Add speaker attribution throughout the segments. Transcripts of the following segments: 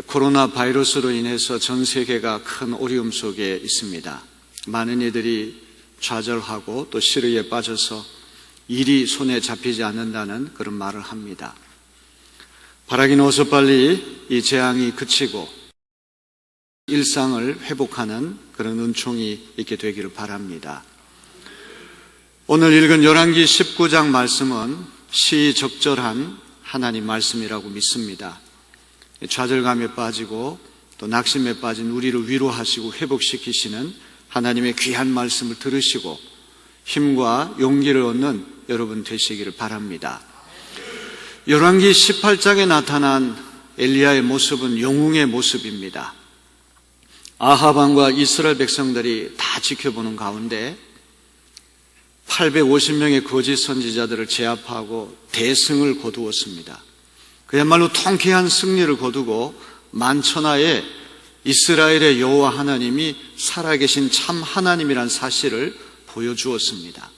Speaker 1: 코로나 바이러스로 인해서 전 세계가 큰 어려움 속에 있습니다. 많은 이들이 좌절하고 또 시름에 빠져서 일이 손에 잡히지 않는다는 그런 말을 합니다. 바라기는 어서 빨리 이 재앙이 그치고 일상을 회복하는 그런 은총이 있게 되기를 바랍니다. 오늘 읽은 열왕기 19장 말씀은 시적절한 하나님 말씀이라고 믿습니다. 좌절감에 빠지고 또 낙심에 빠진 우리를 위로하시고 회복시키시는 하나님의 귀한 말씀을 들으시고 힘과 용기를 얻는 여러분 되시기를 바랍니다. 열왕기 18장에 나타난 엘리야의 모습은 영웅의 모습입니다. 아합 왕과 이스라엘 백성들이 다 지켜보는 가운데 850명의 거짓 선지자들을 제압하고 대승을 거두었습니다. 그야말로 통쾌한 승리를 거두고 만천하에 이스라엘의 여호와 하나님이 살아계신 참 하나님이란 사실을 보여주었습니다.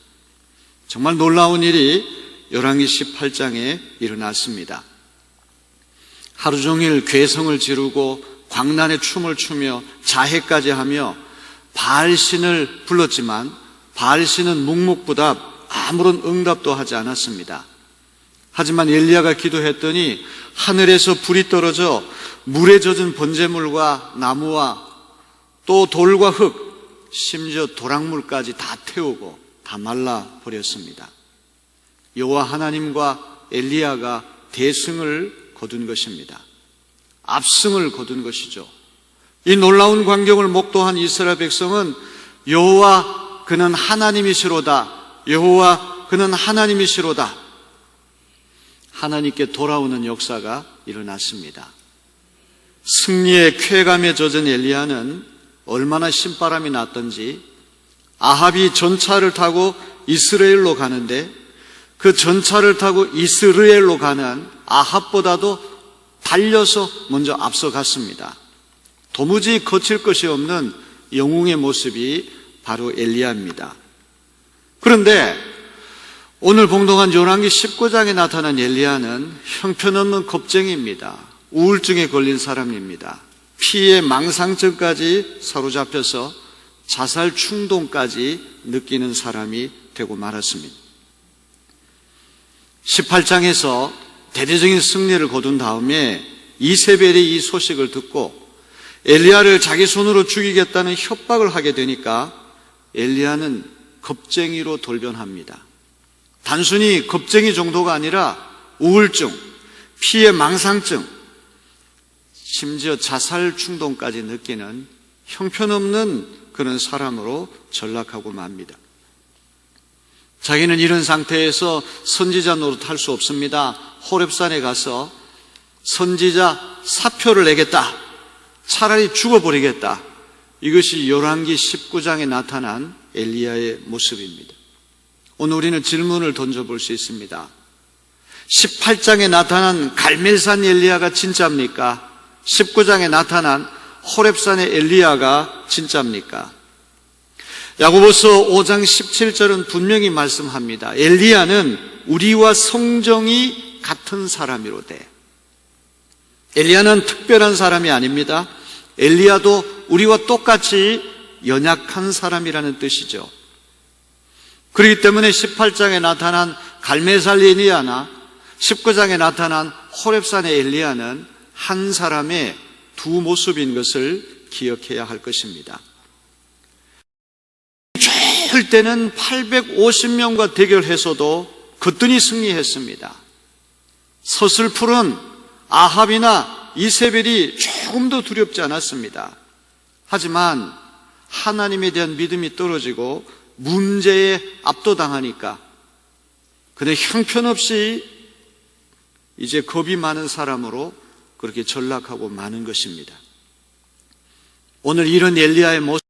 Speaker 1: 정말 놀라운 일이 열왕기 18장에 일어났습니다. 하루 종일 괴성을 지르고 광란의 춤을 추며 자해까지 하며 바알신을 불렀지만 바알신은 묵묵부답 아무런 응답도 하지 않았습니다. 하지만 엘리야가 기도했더니 하늘에서 불이 떨어져 물에 젖은 번제물과 나무와 또 돌과 흙, 심지어 도랑물까지 다 태우고 다 말라버렸습니다. 여호와 하나님과 엘리야가 대승을 거둔 것입니다. 압승을 거둔 것이죠. 이 놀라운 광경을 목도한 이스라엘 백성은 여호와 그는 하나님이시로다, 여호와 그는 하나님이시로다, 하나님께 돌아오는 역사가 일어났습니다. 승리의 쾌감에 젖은 엘리야는 얼마나 신바람이 났던지 아합이 전차를 타고 이스라엘로 가는데 그 전차를 타고 이스라엘로 가는 아합보다도 달려서 먼저 앞서갔습니다. 도무지 거칠 것이 없는 영웅의 모습이 바로 엘리야입니다. 그런데 오늘 봉독한 열왕기 19장에 나타난 엘리야는 형편없는 겁쟁이입니다. 우울증에 걸린 사람입니다. 피해 망상증까지 사로잡혀서 자살 충동까지 느끼는 사람이 되고 말았습니다. 18장에서 대대적인 승리를 거둔 다음에 이세벨이 이 소식을 듣고 엘리야를 자기 손으로 죽이겠다는 협박을 하게 되니까 엘리야는 겁쟁이로 돌변합니다. 단순히 겁쟁이 정도가 아니라 우울증, 피해 망상증, 심지어 자살 충동까지 느끼는 형편없는 그런 사람으로 전락하고 맙니다. 자기는 이런 상태에서 선지자 노릇할 수 없습니다. 호렙산에 가서 선지자 사표를 내겠다, 차라리 죽어버리겠다. 이것이 열왕기 19장에 나타난 엘리야의 모습입니다. 오늘 우리는 질문을 던져볼 수 있습니다. 18장에 나타난 갈멜산 엘리야가 진짜입니까? 19장에 나타난 호렙산의 엘리야가 진짜입니까? 야고보서 5장 17절은 분명히 말씀합니다. 엘리야는 우리와 성정이 같은 사람이로되. 엘리야는 특별한 사람이 아닙니다. 엘리야도 우리와 똑같이 연약한 사람이라는 뜻이죠. 그렇기 때문에 18장에 나타난 갈멜산 엘리야나 19장에 나타난 호렙산의 엘리야는 한 사람의 두 모습인 것을 기억해야 할 것입니다. 최일 때는 850명과 대결해서도 거뜬히 승리했습니다. 서슬풀은 아합이나 이세벨이 조금도 두렵지 않았습니다. 하지만 하나님에 대한 믿음이 떨어지고 문제에 압도당하니까 그는 형편없이 이제 겁이 많은 사람으로 그렇게 전락하고 마는 것입니다. 오늘 이런 엘리야의 모습,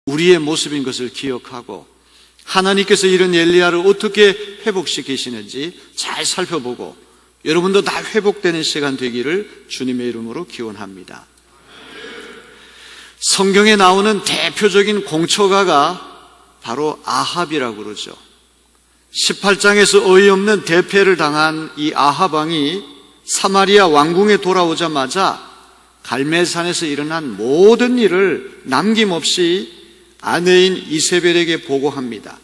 Speaker 1: 우리의 모습인 것을 기억하고 하나님께서 이런 엘리야를 어떻게 회복시키시는지 잘 살펴보고 여러분도 다 회복되는 시간 되기를 주님의 이름으로 기원합니다. 성경에 나오는 대표적인 공초가가 바로 아합이라고 그러죠. 18장에서 어이없는 대패를 당한 이 아합 왕이 사마리아 왕궁에 돌아오자마자 갈멜산에서 일어난 모든 일을 남김없이 아내인 이세벨에게 보고합니다.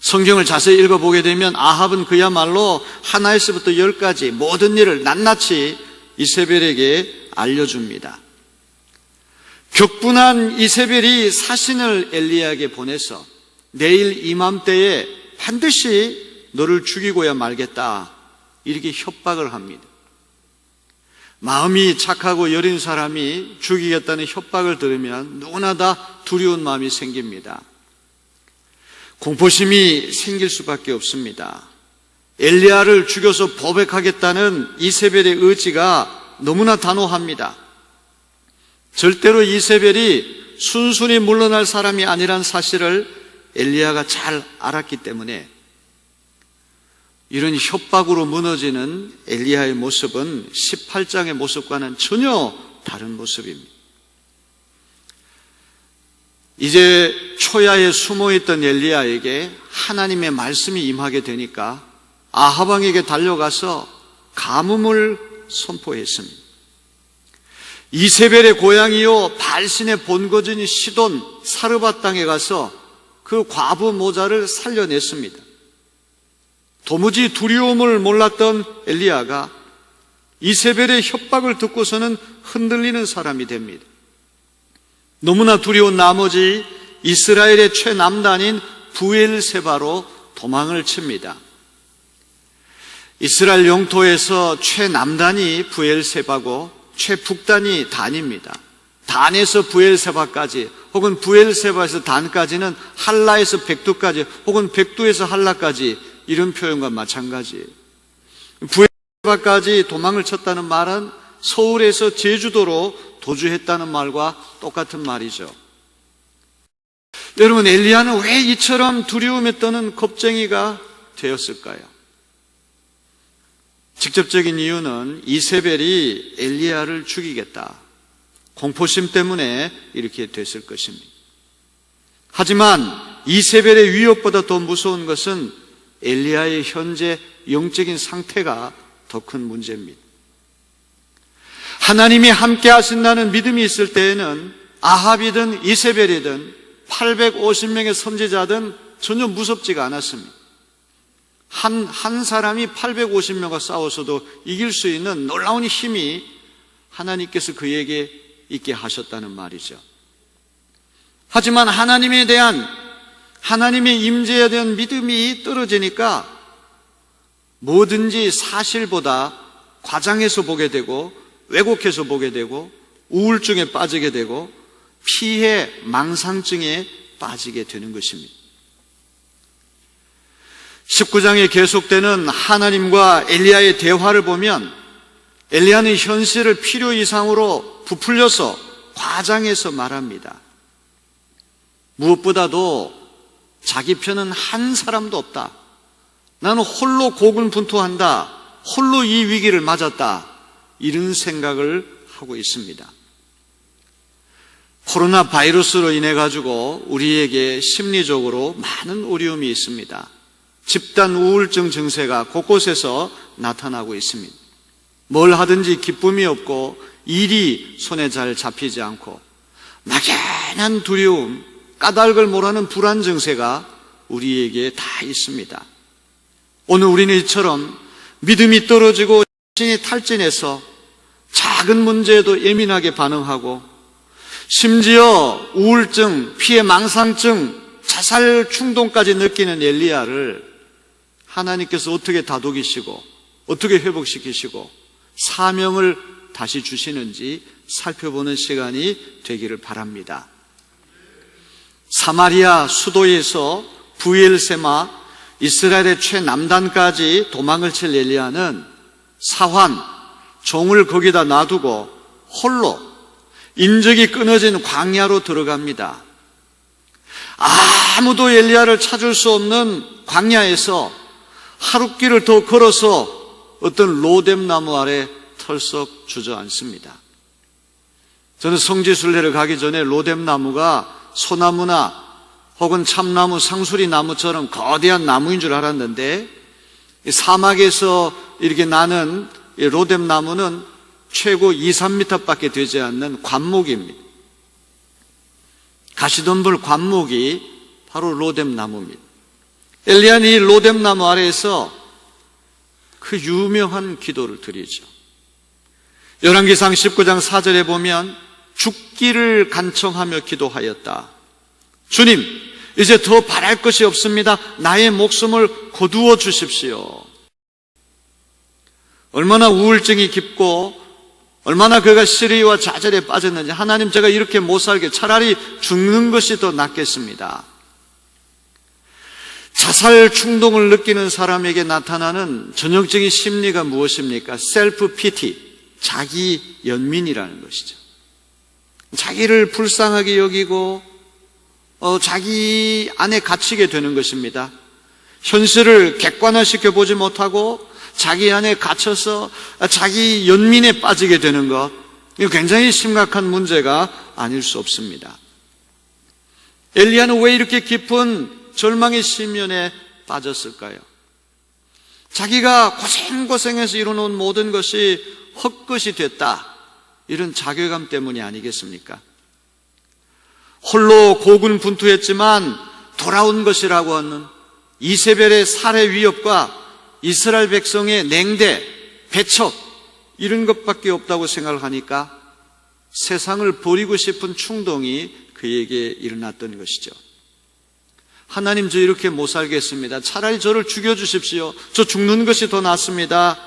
Speaker 1: 성경을 자세히 읽어보게 되면 아합은 그야말로 하나에서부터 10까지 모든 일을 낱낱이 이세벨에게 알려줍니다. 격분한 이세벨이 사신을 엘리야에게 보내서 내일 이맘때에 반드시 너를 죽이고야 말겠다, 이렇게 협박을 합니다. 마음이 착하고 여린 사람이 죽이겠다는 협박을 들으면 누구나 다 두려운 마음이 생깁니다. 공포심이 생길 수밖에 없습니다. 엘리야를 죽여서 보백하겠다는 이세벨의 의지가 너무나 단호합니다. 절대로 이세벨이 순순히 물러날 사람이 아니란 사실을 엘리야가 잘 알았기 때문에 이런 협박으로 무너지는 엘리야의 모습은 18장의 모습과는 전혀 다른 모습입니다. 이제 초야에 숨어있던 엘리야에게 하나님의 말씀이 임하게 되니까 아합 왕에게 달려가서 가뭄을 선포했습니다. 이세벨의 고향이요 발신의 본거지인 시돈 사르밧 땅에 가서 그 과부 모자를 살려냈습니다. 도무지 두려움을 몰랐던 엘리야가 이세벨의 협박을 듣고서는 흔들리는 사람이 됩니다. 너무나 두려운 나머지 이스라엘의 최남단인 브엘세바로 도망을 칩니다. 이스라엘 영토에서 최남단이 브엘세바고 최북단이 단입니다. 단에서 브엘세바까지 혹은 브엘세바에서 단까지는 할라에서 백두까지 혹은 백두에서 할라까지, 이런 표현과 마찬가지예요. 브엘세바까지 도망을 쳤다는 말은 서울에서 제주도로 도주했다는 말과 똑같은 말이죠. 여러분, 엘리야는 왜 이처럼 두려움에 떠는 겁쟁이가 되었을까요? 직접적인 이유는 이세벨이 엘리야를 죽이겠다, 공포심 때문에 이렇게 됐을 것입니다. 하지만 이세벨의 위협보다 더 무서운 것은 엘리야의 현재 영적인 상태가 더 큰 문제입니다. 하나님이 함께 하신다는 믿음이 있을 때에는 아합이든 이세벨이든 850명의 선지자든 전혀 무섭지가 않았습니다. 한 사람이 850명과 싸워서도 이길 수 있는 놀라운 힘이 하나님께서 그에게 있게 하셨다는 말이죠. 하지만 하나님에 대한, 하나님의 임재에 대한 믿음이 떨어지니까 뭐든지 사실보다 과장해서 보게 되고 왜곡해서 보게 되고 우울증에 빠지게 되고 피해 망상증에 빠지게 되는 것입니다. 19장에 계속되는 하나님과 엘리야의 대화를 보면 엘리야는 현실을 필요 이상으로 부풀려서 과장해서 말합니다. 무엇보다도 자기 편은 한 사람도 없다, 나는 홀로 고군분투한다, 홀로 이 위기를 맞았다, 이런 생각을 하고 있습니다. 코로나 바이러스로 인해 가지고 우리에게 심리적으로 많은 어려움이 있습니다. 집단 우울증 증세가 곳곳에서 나타나고 있습니다. 뭘 하든지 기쁨이 없고 일이 손에 잘 잡히지 않고 막연한 두려움, 까닭을 모르는 불안 증세가 우리에게 다 있습니다. 오늘 우리는 이처럼 믿음이 떨어지고 신이 탈진해서 작은 문제에도 예민하게 반응하고 심지어 우울증, 피해 망상증, 자살 충동까지 느끼는 엘리야를 하나님께서 어떻게 다독이시고 어떻게 회복시키시고 사명을 다시 주시는지 살펴보는 시간이 되기를 바랍니다. 사마리아 수도에서 브엘세마, 이스라엘의 최남단까지 도망을 칠 엘리야는 사환, 종을 거기다 놔두고 홀로 인적이 끊어진 광야로 들어갑니다. 아무도 엘리야를 찾을 수 없는 광야에서 하룻길을 더 걸어서 어떤 로뎀나무 아래 털썩 주저앉습니다. 저는 성지순례를 가기 전에 로뎀나무가 소나무나 혹은 참나무, 상수리 나무처럼 거대한 나무인 줄 알았는데 사막에서 이렇게 나는 로뎀나무는 최고 2, 3m밖에 되지 않는 관목입니다. 가시덤불 관목이 바로 로뎀나무입니다. 엘리야는 이 로뎀나무 아래에서 그 유명한 기도를 드리죠. 열왕기상 19장 4절에 보면 죽기를 간청하며 기도하였다. 주님, 이제 더 바랄 것이 없습니다. 나의 목숨을 거두어 주십시오. 얼마나 우울증이 깊고 얼마나 그가 시리와 좌절에 빠졌는지, 하나님, 제가 이렇게 못 살게 차라리 죽는 것이 더 낫겠습니다. 자살 충동을 느끼는 사람에게 나타나는 전형적인 심리가 무엇입니까? 셀프 피티, 자기 연민이라는 것이죠. 자기를 불쌍하게 여기고 자기 안에 갇히게 되는 것입니다. 현실을 객관화시켜 보지 못하고 자기 안에 갇혀서 자기 연민에 빠지게 되는 것, 이거 굉장히 심각한 문제가 아닐 수 없습니다. 엘리야는 왜 이렇게 깊은 절망의 심연에 빠졌을까요? 자기가 고생고생해서 이뤄놓은 모든 것이 헛것이 됐다, 이런 자괴감 때문이 아니겠습니까? 홀로 고군분투했지만 돌아온 것이라고 하는 이세벨의 살해 위협과 이스라엘 백성의 냉대, 배척, 이런 것밖에 없다고 생각을 하니까 세상을 버리고 싶은 충동이 그에게 일어났던 것이죠. 하나님, 저 이렇게 못 살겠습니다. 차라리 저를 죽여주십시오. 저 죽는 것이 더 낫습니다.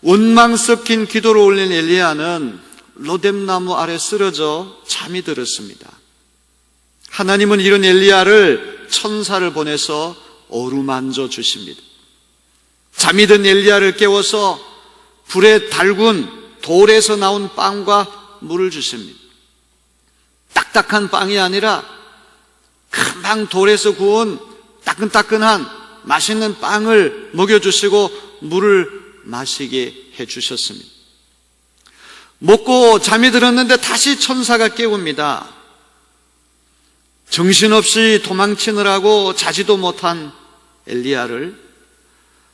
Speaker 1: 원망 섞인 기도를 올린 엘리야는 로뎀나무 아래 쓰러져 잠이 들었습니다. 하나님은 이런 엘리야를 천사를 보내서 어루만져 주십니다. 잠이 든 엘리야를 깨워서 불에 달군 돌에서 나온 빵과 물을 주십니다. 딱딱한 빵이 아니라 금방 돌에서 구운 따끈따끈한 맛있는 빵을 먹여주시고 물을 마시게 해주셨습니다. 먹고 잠이 들었는데 다시 천사가 깨웁니다. 정신없이 도망치느라고 자지도 못한 엘리야를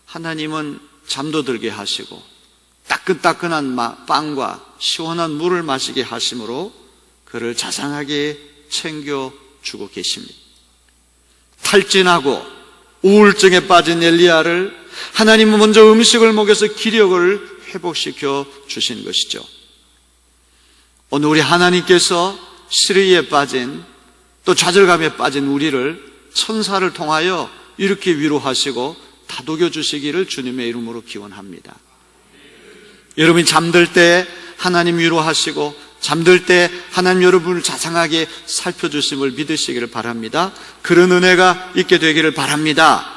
Speaker 1: 하나님은 잠도들게 하시고 따끈따끈한 빵과 시원한 물을 마시게 하심으로 그를 자상하게 챙겨주고 계십니다. 탈진하고 우울증에 빠진 엘리야를 하나님은 먼저 음식을 먹여서 기력을 회복시켜 주신 것이죠. 오늘 우리 하나님께서 시리에 빠진, 또 좌절감에 빠진 우리를 천사를 통하여 이렇게 위로하시고 다독여 주시기를 주님의 이름으로 기원합니다. 여러분이 잠들 때 하나님 위로하시고 잠들 때 하나님 여러분을 자상하게 살펴주심을 믿으시기를 바랍니다. 그런 은혜가 있게 되기를 바랍니다.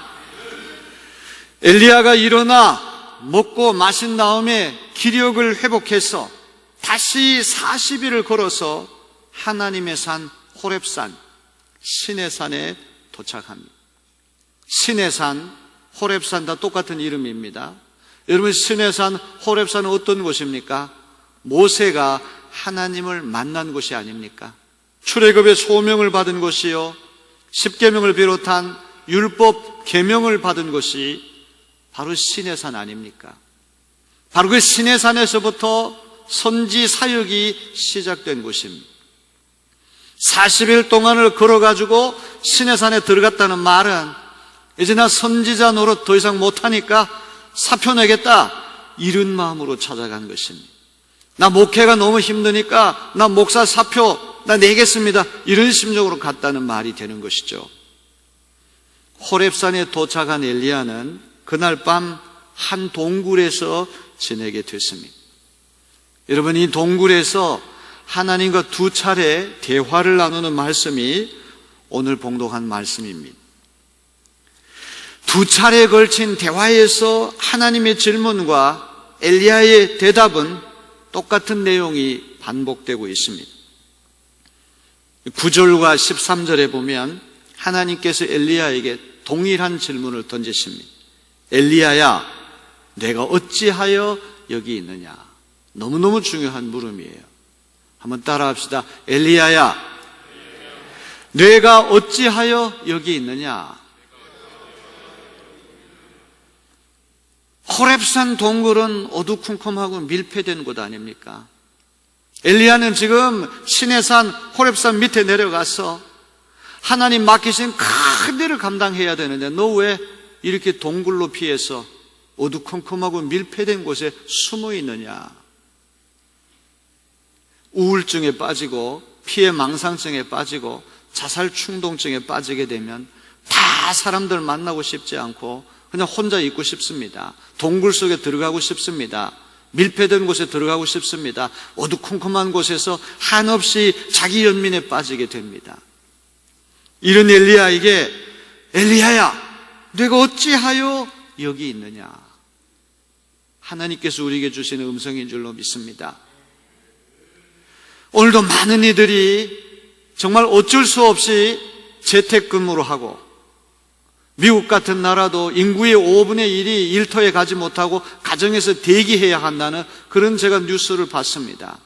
Speaker 1: 엘리야가 일어나 먹고 마신 다음에 기력을 회복해서 다시 40일을 걸어서 하나님의 산 호렙산, 신의 산에 도착합니다. 신의 산, 호렙산 다 똑같은 이름입니다. 여러분, 신의 산, 호렙산은 어떤 곳입니까? 모세가 하나님을 만난 곳이 아닙니까? 출애굽의 소명을 받은 곳이요, 십계명을 비롯한 율법 계명을 받은 곳이 바로 신의 산 아닙니까? 바로 그 신의 산에서부터 선지 사역이 시작된 곳입니다. 40일 동안을 걸어가지고 신의 산에 들어갔다는 말은 이제 나 선지자 노릇 더 이상 못하니까 사표 내겠다, 이런 마음으로 찾아간 것입니다. 나 목회가 너무 힘드니까 나 목사 사표 나 내겠습니다, 이런 심정으로 갔다는 말이 되는 것이죠. 호렙산에 도착한 엘리야는 그날 밤 한 동굴에서 지내게 됐습니다. 여러분, 이 동굴에서 하나님과 두 차례 대화를 나누는 말씀이 오늘 봉독한 말씀입니다. 두 차례에 걸친 대화에서 하나님의 질문과 엘리야의 대답은 똑같은 내용이 반복되고 있습니다. 9절과 13절에 보면 하나님께서 엘리야에게 동일한 질문을 던지십니다. 엘리야야, 내가 어찌하여 여기 있느냐? 너무너무 중요한 물음이에요. 한번 따라합시다. 엘리야야, 내가 어찌하여 여기 있느냐? 호렙산 동굴은 어두컴컴하고 밀폐된 곳 아닙니까? 엘리야는 지금 시내산 호렙산 밑에 내려가서 하나님 맡기신 큰 일을 감당해야 되는데 너 왜 이렇게 동굴로 피해서 어두컴컴하고 밀폐된 곳에 숨어 있느냐? 우울증에 빠지고 피해 망상증에 빠지고 자살 충동증에 빠지게 되면 다 사람들 만나고 싶지 않고 그냥 혼자 있고 싶습니다. 동굴 속에 들어가고 싶습니다. 밀폐된 곳에 들어가고 싶습니다. 어두컴컴한 곳에서 한없이 자기 연민에 빠지게 됩니다. 이런 엘리야에게 엘리야야 내가 어찌하여 여기 있느냐? 하나님께서 우리에게 주시는 음성인 줄로 믿습니다. 오늘도 많은 이들이 정말 어쩔 수 없이 재택근무로 하고 미국 같은 나라도 인구의 5분의 1이 일터에 가지 못하고 가정에서 대기해야 한다는 그런 제가 뉴스를 봤습니다.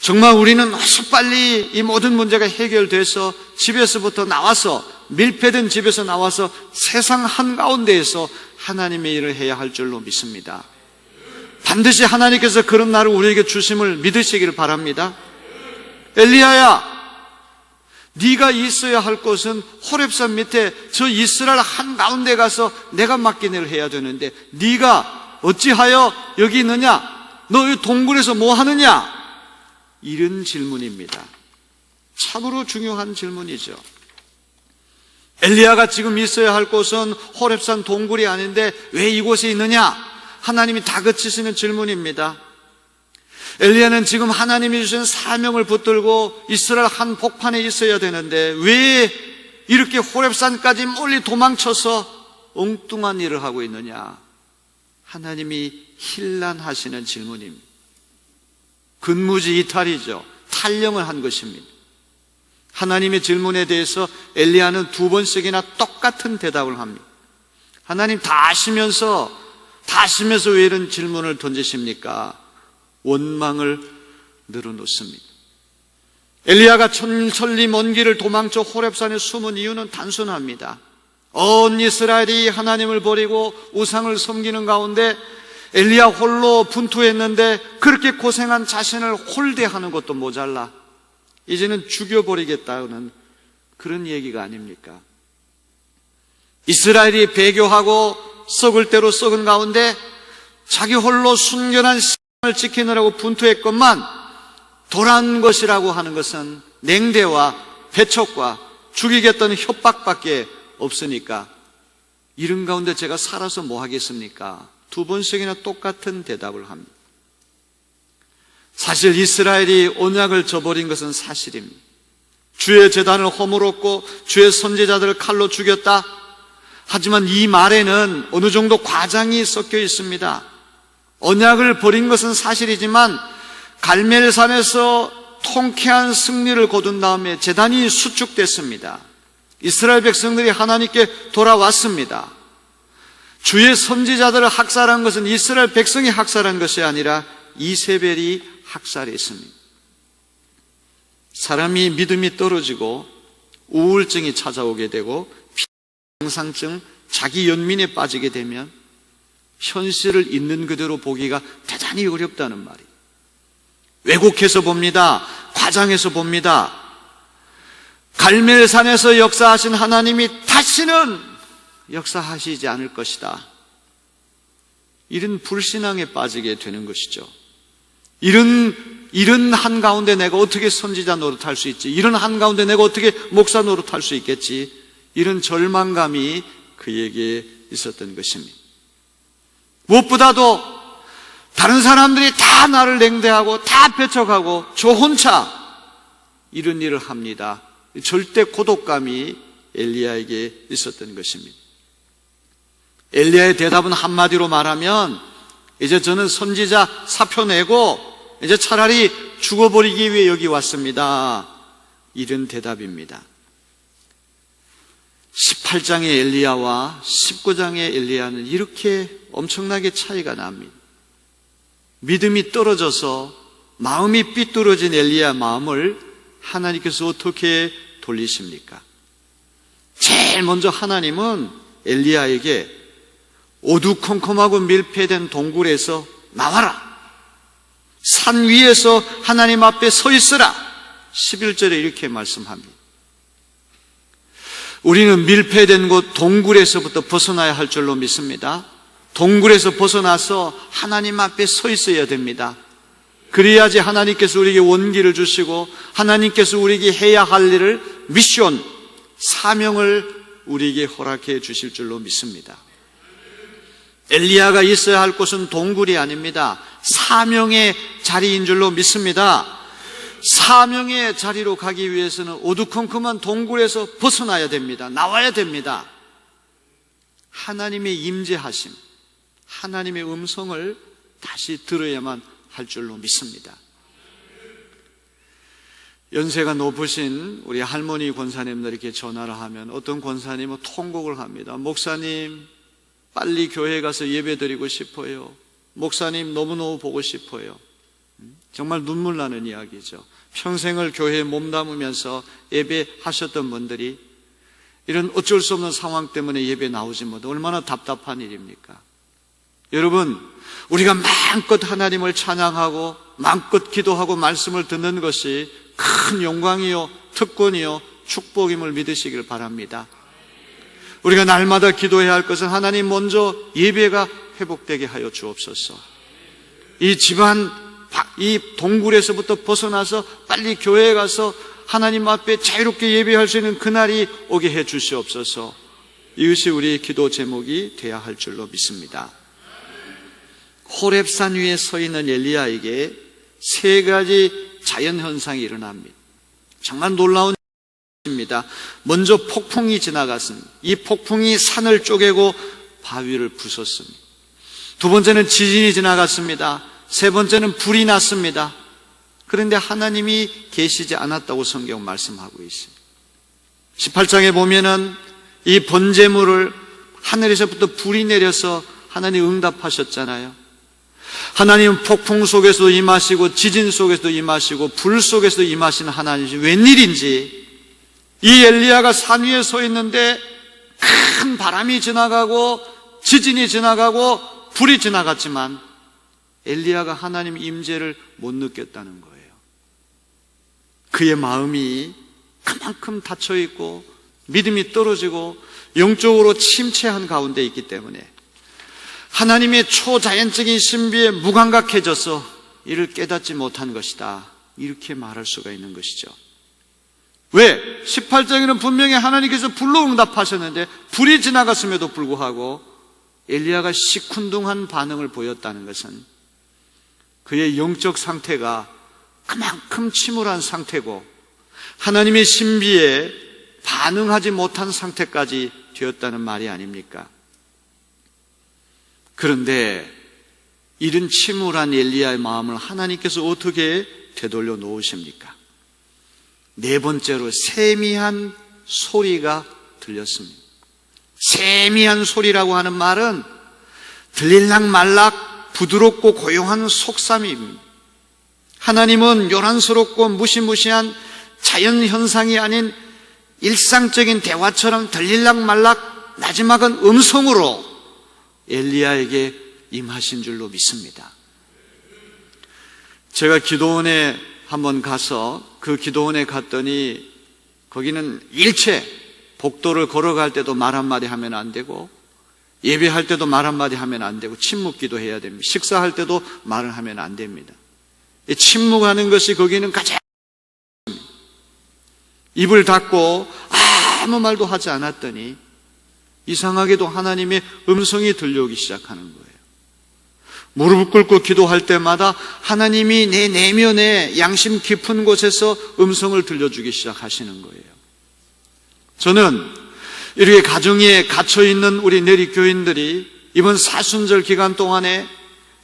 Speaker 1: 정말 우리는 어서 빨리 이 모든 문제가 해결돼서 집에서부터 나와서 밀폐된 집에서 나와서 세상 한가운데에서 하나님의 일을 해야 할 줄로 믿습니다. 반드시 하나님께서 그런 날을 우리에게 주심을 믿으시기를 바랍니다. 엘리야야 네가 있어야 할 곳은 호렙산 밑에 저 이스라엘 한가운데 가서 내가 맡긴 일을 해야 되는데 네가 어찌하여 여기 있느냐? 너 이 동굴에서 뭐 하느냐? 이런 질문입니다. 참으로 중요한 질문이죠. 엘리야가 지금 있어야 할 곳은 호렙산 동굴이 아닌데 왜 이곳에 있느냐? 하나님이 다그치시는 질문입니다. 엘리야는 지금 하나님이 주신 사명을 붙들고 이스라엘 한복판에 있어야 되는데 왜 이렇게 호렙산까지 멀리 도망쳐서 엉뚱한 일을 하고 있느냐? 하나님이 힐난하시는 질문입니다. 근무지 이탈이죠. 탈령을 한 것입니다. 하나님의 질문에 대해서 엘리야는 2번씩이나 똑같은 대답을 합니다. 하나님 다 아시면서 왜 이런 질문을 던지십니까? 원망을 늘어놓습니다. 엘리야가 천리 먼 길을 도망쳐 호렙산에 숨은 이유는 단순합니다. 온 이스라엘이 하나님을 버리고 우상을 섬기는 가운데 엘리야 홀로 분투했는데 그렇게 고생한 자신을 홀대하는 것도 모자라 이제는 죽여버리겠다는 그런 얘기가 아닙니까? 이스라엘이 배교하고 썩을 대로 썩은 가운데 자기 홀로 순결한 신앙을 지키느라고 분투했건만 돌아온 것이라고 하는 것은 냉대와 배척과 죽이겠다는 협박밖에 없으니까 이런 가운데 제가 살아서 뭐 하겠습니까? 2번씩이나 똑같은 대답을 합니다. 사실 이스라엘이 언약을 저버린 것은 사실입니다. 주의 제단을 허물었고 주의 선지자들을 칼로 죽였다. 하지만 이 말에는 어느 정도 과장이 섞여 있습니다. 언약을 버린 것은 사실이지만 갈멜산에서 통쾌한 승리를 거둔 다음에 제단이 수축됐습니다. 이스라엘 백성들이 하나님께 돌아왔습니다. 주의 선지자들을 학살한 것은 이스라엘 백성이 학살한 것이 아니라 이세벨이 학살했습니다. 사람이 믿음이 떨어지고 우울증이 찾아오게 되고 망상증, 자기 연민에 빠지게 되면 현실을 있는 그대로 보기가 대단히 어렵다는 말이에요. 왜곡해서 봅니다. 과장해서 봅니다. 갈멜산에서 역사하신 하나님이 다시는 역사하시지 않을 것이다. 이런 불신앙에 빠지게 되는 것이죠. 이런 한가운데 내가 어떻게 선지자 노릇할 수 있지? 이런 한가운데 내가 어떻게 목사 노릇할 수 있겠지? 이런 절망감이 그에게 있었던 것입니다. 무엇보다도 다른 사람들이 다 나를 냉대하고 다 배척하고 저 혼자 이런 일을 합니다. 절대 고독감이 엘리야에게 있었던 것입니다. 엘리야의 대답은 한마디로 말하면 이제 저는 선지자 사표 내고 이제 차라리 죽어버리기 위해 여기 왔습니다. 이런 대답입니다. 18장의 엘리야와 19장의 엘리야는 이렇게 엄청나게 차이가 납니다. 믿음이 떨어져서 마음이 삐뚤어진 엘리야 마음을 하나님께서 어떻게 돌리십니까? 제일 먼저 하나님은 엘리야에게 어두컴컴하고 밀폐된 동굴에서 나와라. 산 위에서 하나님 앞에 서 있으라. 11절에 이렇게 말씀합니다. 우리는 밀폐된 곳 동굴에서부터 벗어나야 할 줄로 믿습니다. 동굴에서 벗어나서 하나님 앞에 서 있어야 됩니다. 그래야지 하나님께서 우리에게 원기를 주시고 하나님께서 우리에게 해야 할 일을 미션, 사명을 우리에게 허락해 주실 줄로 믿습니다. 엘리야가 있어야 할 곳은 동굴이 아닙니다. 사명의 자리인 줄로 믿습니다. 사명의 자리로 가기 위해서는 어두컴컴한 동굴에서 벗어나야 됩니다. 나와야 됩니다. 하나님의 임재하심, 하나님의 음성을 다시 들어야만 할 줄로 믿습니다. 연세가 높으신 우리 할머니 권사님들에게 전화를 하면 어떤 권사님은 통곡을 합니다. 목사님, 빨리 교회에 가서 예배 드리고 싶어요. 목사님, 너무너무 보고 싶어요. 정말 눈물 나는 이야기죠. 평생을 교회에 몸담으면서 예배하셨던 분들이 이런 어쩔 수 없는 상황 때문에 예배 나오지 못해 얼마나 답답한 일입니까? 여러분, 우리가 마음껏 하나님을 찬양하고 마음껏 기도하고 말씀을 듣는 것이 큰 영광이요, 특권이요, 축복임을 믿으시길 바랍니다. 우리가 날마다 기도해야 할 것은 하나님 먼저 예배가 회복되게 하여 주옵소서. 이 집안, 이 동굴에서부터 벗어나서 빨리 교회에 가서 하나님 앞에 자유롭게 예배할 수 있는 그날이 오게 해 주시옵소서. 이것이 우리의 기도 제목이 되어야 할 줄로 믿습니다. 호렙산 위에 서 있는 엘리야에게 세 가지 자연현상이 일어납니다. 정말 놀라운 일입니다. 먼저 폭풍이 지나갔습니다. 이 폭풍이 산을 쪼개고 바위를 부쉈습니다. 두 번째는 지진이 지나갔습니다. 세 번째는 불이 났습니다. 그런데 하나님이 계시지 않았다고 성경 말씀하고 있습니다. 18장에 보면은 이 번제물을 하늘에서부터 불이 내려서 하나님 응답하셨잖아요. 하나님은 폭풍 속에서도 임하시고 지진 속에서도 임하시고 불 속에서도 임하시는 하나님이시 웬일인지 이 엘리야가 산 위에 서 있는데 큰 바람이 지나가고 지진이 지나가고 불이 지나갔지만 엘리야가 하나님 임재를 못 느꼈다는 거예요. 그의 마음이 그만큼 닫혀있고 믿음이 떨어지고 영적으로 침체한 가운데 있기 때문에 하나님의 초자연적인 신비에 무감각해져서 이를 깨닫지 못한 것이다, 이렇게 말할 수가 있는 것이죠. 왜? 18장에는 분명히 하나님께서 불로 응답하셨는데 불이 지나갔음에도 불구하고 엘리야가 시큰둥한 반응을 보였다는 것은 그의 영적 상태가 그만큼 침울한 상태고 하나님의 신비에 반응하지 못한 상태까지 되었다는 말이 아닙니까? 그런데 이런 침울한 엘리야의 마음을 하나님께서 어떻게 되돌려 놓으십니까? 네 번째로 세미한 소리가 들렸습니다. 세미한 소리라고 하는 말은 들릴락말락 부드럽고 고요한 속삼입니다. 하나님은 요란스럽고 무시무시한 자연현상이 아닌 일상적인 대화처럼 들릴락말락 마지막은 음성으로 엘리야에게 임하신 줄로 믿습니다. 제가 기도원에 한번 가서 그 기도원에 갔더니 거기는 일체 복도를 걸어갈 때도 말 한마디 하면 안 되고 예배할 때도 말 한마디 하면 안 되고 침묵기도 해야 됩니다. 식사할 때도 말을 하면 안 됩니다. 침묵하는 것이 거기는 가장 입을 닫고 아무 말도 하지 않았더니 이상하게도 하나님의 음성이 들려오기 시작하는 거예요. 무릎 꿇고 기도할 때마다 하나님이 내 내면의 양심 깊은 곳에서 음성을 들려주기 시작하시는 거예요. 저는 이렇게 가정에 갇혀있는 우리 내리교인들이 이번 사순절 기간 동안에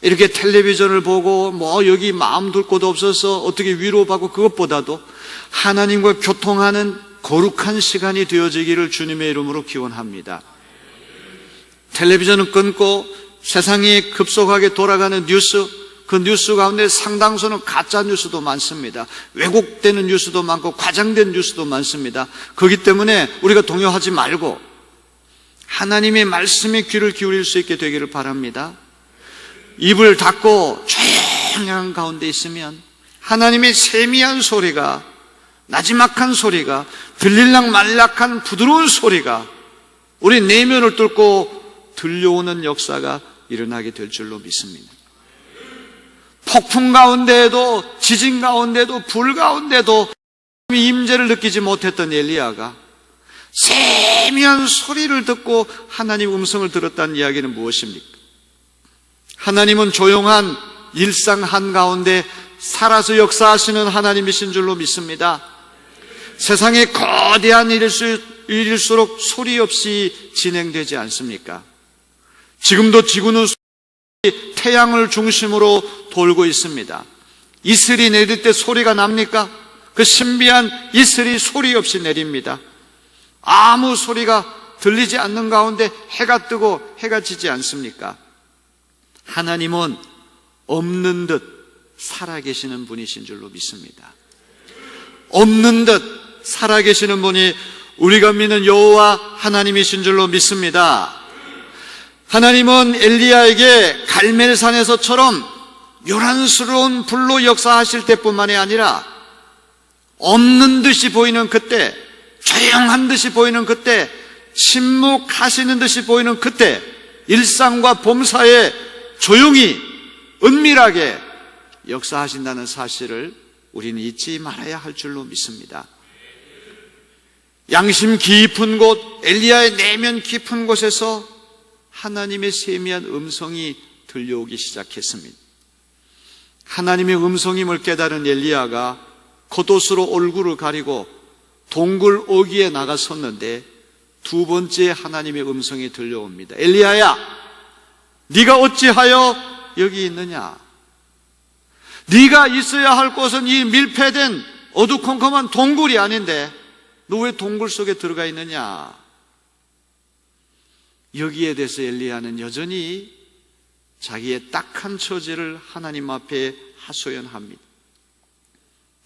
Speaker 1: 이렇게 텔레비전을 보고 여기 마음 둘 곳도 없어서 어떻게 위로받고 그것보다도 하나님과 교통하는 거룩한 시간이 되어지기를 주님의 이름으로 기원합니다. 텔레비전은 끊고 세상이 급속하게 돌아가는 뉴스, 그 뉴스 가운데 상당수는 가짜 뉴스도 많습니다. 왜곡되는 뉴스도 많고 과장된 뉴스도 많습니다. 그렇기 때문에 우리가 동요하지 말고 하나님의 말씀에 귀를 기울일 수 있게 되기를 바랍니다. 입을 닫고 조용한 가운데 있으면 하나님의 세미한 소리가, 나지막한 소리가, 들릴락 말락한 부드러운 소리가 우리 내면을 뚫고 들려오는 역사가 일어나게 될 줄로 믿습니다. 폭풍 가운데에도, 지진 가운데도, 불 가운데도 임재를 느끼지 못했던 엘리야가 세미한 소리를 듣고 하나님 음성을 들었다는 이야기는 무엇입니까? 하나님은 조용한 일상 한가운데 살아서 역사하시는 하나님이신 줄로 믿습니다. 세상에 거대한 일일수록 소리 없이 진행되지 않습니까? 지금도 지구는 태양을 중심으로 돌고 있습니다. 이슬이 내릴 때 소리가 납니까? 그 신비한 이슬이 소리 없이 내립니다. 아무 소리가 들리지 않는 가운데 해가 뜨고 해가 지지 않습니까? 하나님은 없는 듯 살아계시는 분이신 줄로 믿습니다. 없는 듯 살아계시는 분이 우리가 믿는 여호와 하나님이신 줄로 믿습니다. 하나님은 엘리야에게 갈멜산에서처럼 요란스러운 불로 역사하실 때뿐만이 아니라 없는 듯이 보이는 그때, 조용한 듯이 보이는 그때, 침묵하시는 듯이 보이는 그때, 일상과 봄 사이에 조용히 은밀하게 역사하신다는 사실을 우리는 잊지 말아야 할 줄로 믿습니다. 양심 깊은 곳, 엘리야의 내면 깊은 곳에서 하나님의 세미한 음성이 들려오기 시작했습니다. 하나님의 음성임을 깨달은 엘리야가 겉옷으로 얼굴을 가리고 동굴 어귀에 나가섰는데 두 번째 하나님의 음성이 들려옵니다. 엘리야야, 네가 어찌하여 여기 있느냐? 네가 있어야 할 곳은 이 밀폐된 어두컴컴한 동굴이 아닌데 너 왜 동굴 속에 들어가 있느냐? 여기에 대해서 엘리야는 여전히 자기의 딱한 처지를 하나님 앞에 하소연합니다.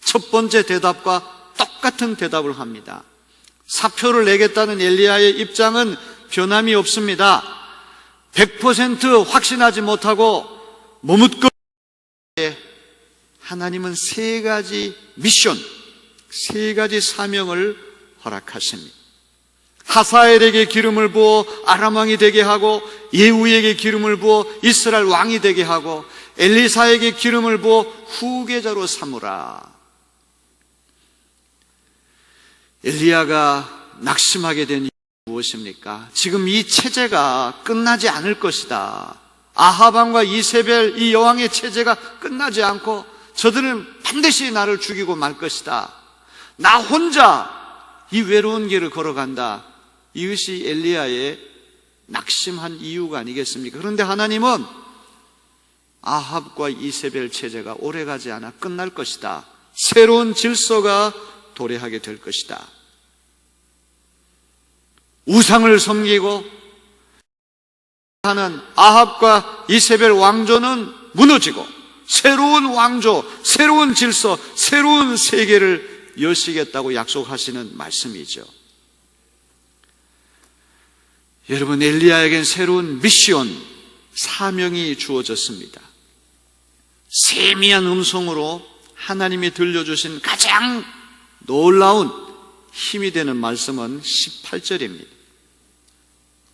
Speaker 1: 첫 번째 대답과 똑같은 대답을 합니다. 사표를 내겠다는 엘리야의 입장은 변함이 없습니다. 100% 확신하지 못하고 머뭇거리는 하나님은 세 가지 미션, 세 가지 사명을 허락하십니다. 하사엘에게 기름을 부어 아람 왕이 되게 하고, 예후에게 기름을 부어 이스라엘 왕이 되게 하고, 엘리사에게 기름을 부어 후계자로 삼으라. 엘리야가 낙심하게 된 이유는 무엇입니까? 지금 이 체제가 끝나지 않을 것이다. 아합 왕과 이세벨 이 여왕의 체제가 끝나지 않고 저들은 반드시 나를 죽이고 말 것이다. 나 혼자 이 외로운 길을 걸어간다. 이것이 엘리야의 낙심한 이유가 아니겠습니까? 그런데 하나님은 아합과 이세벨 체제가 오래가지 않아 끝날 것이다. 새로운 질서가 도래하게 될 것이다. 우상을 섬기고 하는 아합과 이세벨 왕조는 무너지고 새로운 왕조, 새로운 질서, 새로운 세계를 여시겠다고 약속하시는 말씀이죠. 여러분, 엘리야에겐 새로운 미션, 사명이 주어졌습니다. 세미한 음성으로 하나님이 들려주신 가장 놀라운 힘이 되는 말씀은 18절입니다.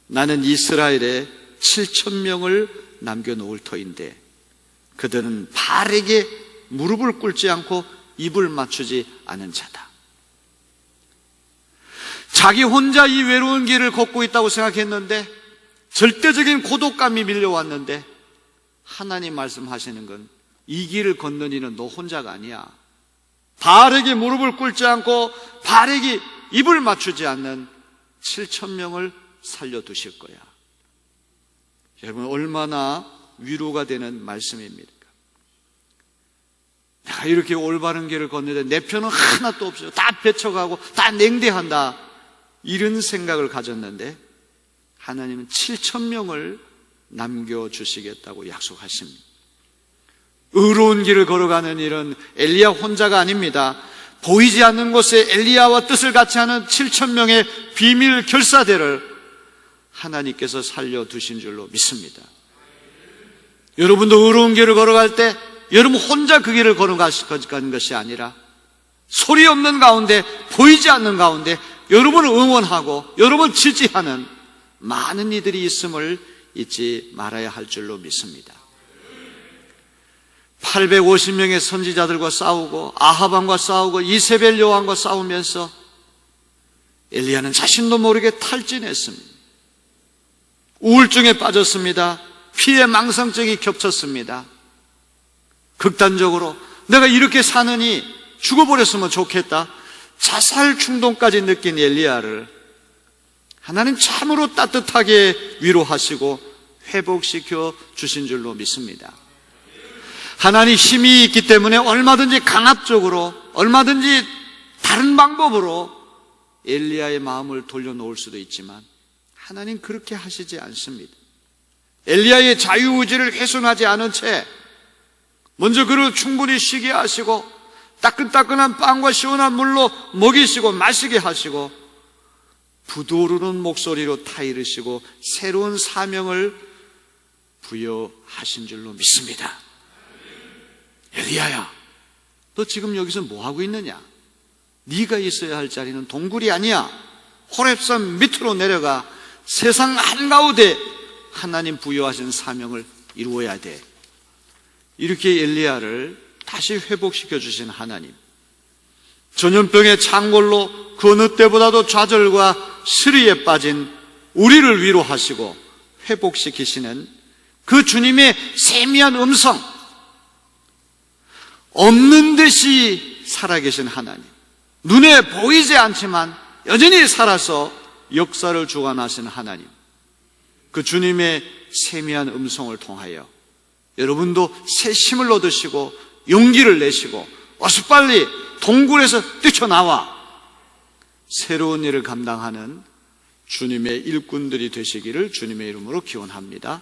Speaker 1: 나는 이스라엘에 7,000명을 남겨놓을 터인데 그들은 바르게 무릎을 꿇지 않고 입을 맞추지 않은 자다. 자기 혼자 이 외로운 길을 걷고 있다고 생각했는데 절대적인 고독감이 밀려왔는데 하나님 말씀하시는 건 이 길을 걷는 이는 너 혼자가 아니야. 바르게 무릎을 꿇지 않고 바르게 입을 맞추지 않는 7,000명을 살려두실 거야. 여러분, 얼마나 위로가 되는 말씀입니까? 내가 이렇게 올바른 길을 걷는데 내 편은 하나도 없어요. 다 배척하고 다 냉대한다. 이런 생각을 가졌는데 하나님은 7,000명을 남겨주시겠다고 약속하십니다. 의로운 길을 걸어가는 일은 엘리야 혼자가 아닙니다. 보이지 않는 곳에 엘리야와 뜻을 같이 하는 7,000명의 비밀 결사대를 하나님께서 살려두신 줄로 믿습니다. 여러분도 어려운 길을 걸어갈 때 여러분 혼자 그 길을 걸어가는 것이 아니라 소리 없는 가운데, 보이지 않는 가운데 여러분을 응원하고 여러분을 지지하는 많은 이들이 있음을 잊지 말아야 할 줄로 믿습니다. 850명의 선지자들과 싸우고 아하방과 싸우고 이세벨 여왕과 싸우면서 엘리야는 자신도 모르게 탈진했습니다. 우울증에 빠졌습니다. 피해 망상증이 겹쳤습니다. 극단적으로 내가 이렇게 사느니 죽어버렸으면 좋겠다, 자살 충동까지 느낀 엘리야를 하나님 참으로 따뜻하게 위로하시고 회복시켜 주신 줄로 믿습니다. 하나님 힘이 있기 때문에 얼마든지 강압적으로, 얼마든지 다른 방법으로 엘리야의 마음을 돌려놓을 수도 있지만 하나님 그렇게 하시지 않습니다. 엘리야의 자유의지를 훼손하지 않은 채 먼저 그를 충분히 쉬게 하시고 따끈따끈한 빵과 시원한 물로 먹이시고 마시게 하시고 부드러운 목소리로 타이르시고 새로운 사명을 부여하신 줄로 믿습니다. 엘리야야, 너 지금 여기서 뭐하고 있느냐? 네가 있어야 할 자리는 동굴이 아니야. 호렙산 밑으로 내려가 세상 한가운데 하나님 부여하신 사명을 이루어야 돼. 이렇게 엘리야를 다시 회복시켜 주신 하나님, 전염병의 창궐로 그 어느 때보다도 좌절과 스리에 빠진 우리를 위로하시고 회복시키시는 그 주님의 세미한 음성, 없는 듯이 살아계신 하나님, 눈에 보이지 않지만 여전히 살아서 역사를 주관하시는 하나님, 그 주님의 세미한 음성을 통하여 여러분도 새 힘을 얻으시고 용기를 내시고 어서 빨리 동굴에서 뛰쳐나와 새로운 일을 감당하는 주님의 일꾼들이 되시기를 주님의 이름으로 기원합니다.